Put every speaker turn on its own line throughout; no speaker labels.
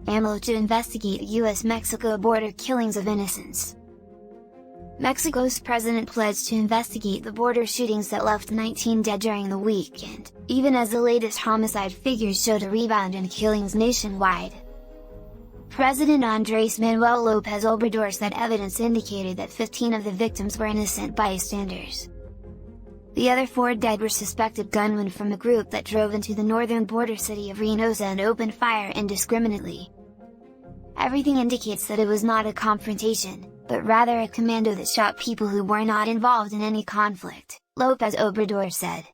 AMLO to investigate U.S.-Mexico border killings of innocents. Mexico's president pledged to investigate the border shootings that left 19 dead during the weekend, even as the latest homicide figures showed a rebound in killings nationwide. President Andrés Manuel López Obrador said evidence indicated that 15 of the victims were innocent bystanders. The other 4 dead were suspected gunmen from a group that drove into the northern border city of Reynosa and opened fire indiscriminately. Everything indicates that it was not a confrontation, but rather a commando that shot people who were not involved in any conflict, Lopez Obrador said.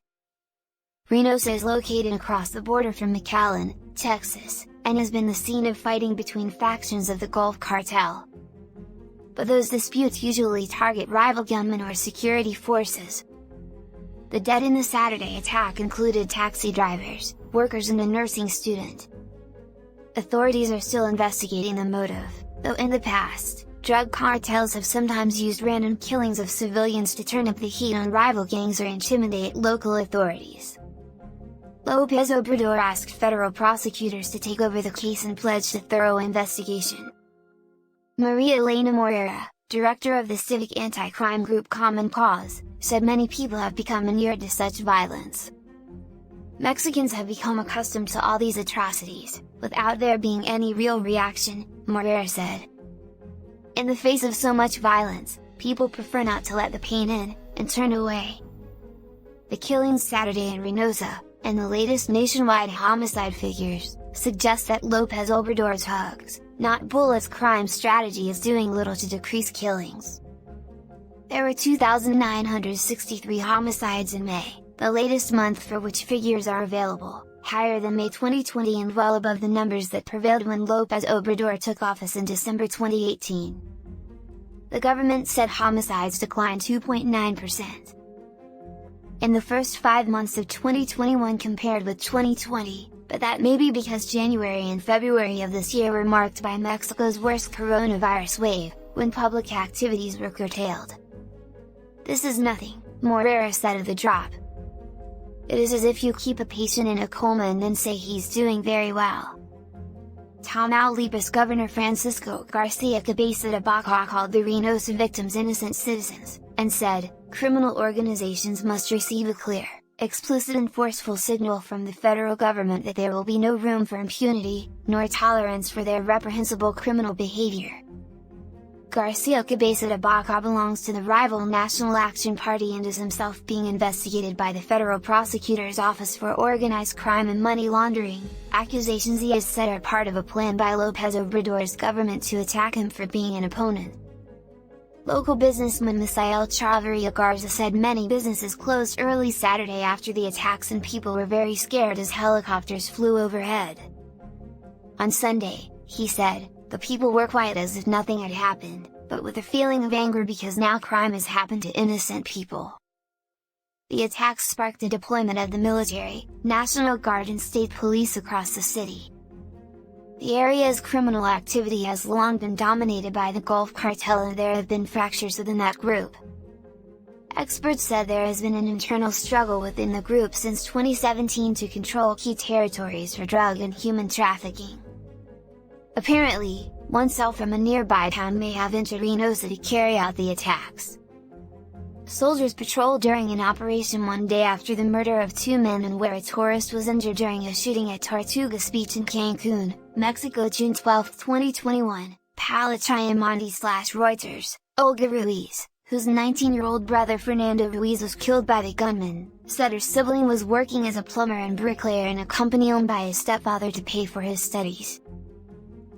Reynosa is located across the border from McAllen, Texas, and has been the scene of fighting between factions of the Gulf Cartel. But those disputes usually target rival gunmen or security forces. The dead in the Saturday attack included taxi drivers, workers and a nursing student. Authorities are still investigating the motive, though in the past, drug cartels have sometimes used random killings of civilians to turn up the heat on rival gangs or intimidate local authorities. Lopez Obrador asked federal prosecutors to take over the case and pledged a thorough investigation. Maria Elena Morera, director of the civic anti-crime group Common Cause, said many people have become inured to such violence. Mexicans have become accustomed to all these atrocities, without there being any real reaction, Morera said. In the face of so much violence, people prefer not to let the pain in, and turn away. The killings Saturday in Reynosa, and the latest nationwide homicide figures, suggest that Lopez Obrador's hugs, not bullets crime strategy is doing little to decrease killings. There were 2,963 homicides in May, the latest month for which figures are available, higher than May 2020 and well above the numbers that prevailed when Lopez Obrador took office in December 2018. The government said homicides declined 2.9% in the first 5 months of 2021 compared with 2020, but that may be because January and February of this year were marked by Mexico's worst coronavirus wave, when public activities were curtailed. This is nothing, Morera said of the drop. It is as if you keep a patient in a coma and then say he's doing very well. Tamaulipas Governor Francisco Garcia Cabeza de Vaca called the Reynosa victims innocent citizens, and said, criminal organizations must receive a clear, explicit and forceful signal from the federal government that there will be no room for impunity, nor tolerance for their reprehensible criminal behavior. Garcia Cabeza de Vaca belongs to the rival National Action Party and is himself being investigated by the Federal Prosecutor's Office for Organized Crime and Money Laundering, accusations he has said are part of a plan by Lopez Obrador's government to attack him for being an opponent. Local businessman Misael Chavarria Garza said many businesses closed early Saturday after the attacks and people were very scared as helicopters flew overhead. On Sunday, he said, the people were quiet as if nothing had happened, but with a feeling of anger because now crime has happened to innocent people. The attacks sparked a deployment of the military, National Guard and state police across the city. The area's criminal activity has long been dominated by the Gulf Cartel and there have been fractures within that group. Experts said there has been an internal struggle within the group since 2017 to control key territories for drug and human trafficking. Apparently, one cell from a nearby town may have entered Reynosa to carry out the attacks. Soldiers patrolled during an operation one day after the murder of 2 men and where a tourist was injured during a shooting at Tortugas Beach in Cancun, Mexico June 12, 2021, Palatayamandi/Reuters, Olga Ruiz, whose 19-year-old brother Fernando Ruiz was killed by the gunman, said her sibling was working as a plumber and bricklayer in a company owned by his stepfather to pay for his studies.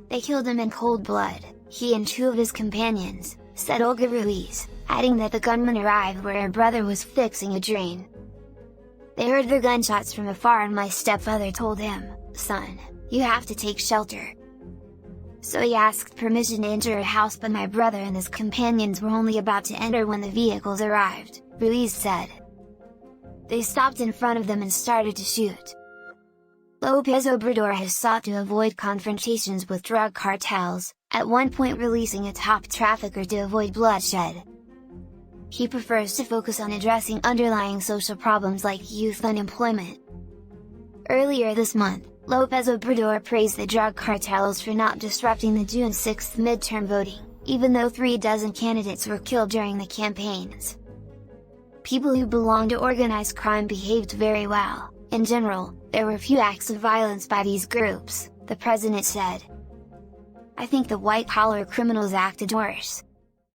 They killed him in cold blood, he and 2 of his companions, said Olga Ruiz, adding that the gunman arrived where her brother was fixing a drain. They heard the gunshots from afar and my stepfather told him, "Son, you have to take shelter." So he asked permission to enter a house but my brother and his companions were only about to enter when the vehicles arrived, Ruiz said. They stopped in front of them and started to shoot. Lopez Obrador has sought to avoid confrontations with drug cartels, at one point releasing a top trafficker to avoid bloodshed. He prefers to focus on addressing underlying social problems like youth unemployment. Earlier this month, Lopez Obrador praised the drug cartels for not disrupting the June 6 midterm voting, even though 36 candidates were killed during the campaigns. People who belong to organized crime behaved very well. In general, there were few acts of violence by these groups, the president said. I think the white-collar criminals acted worse.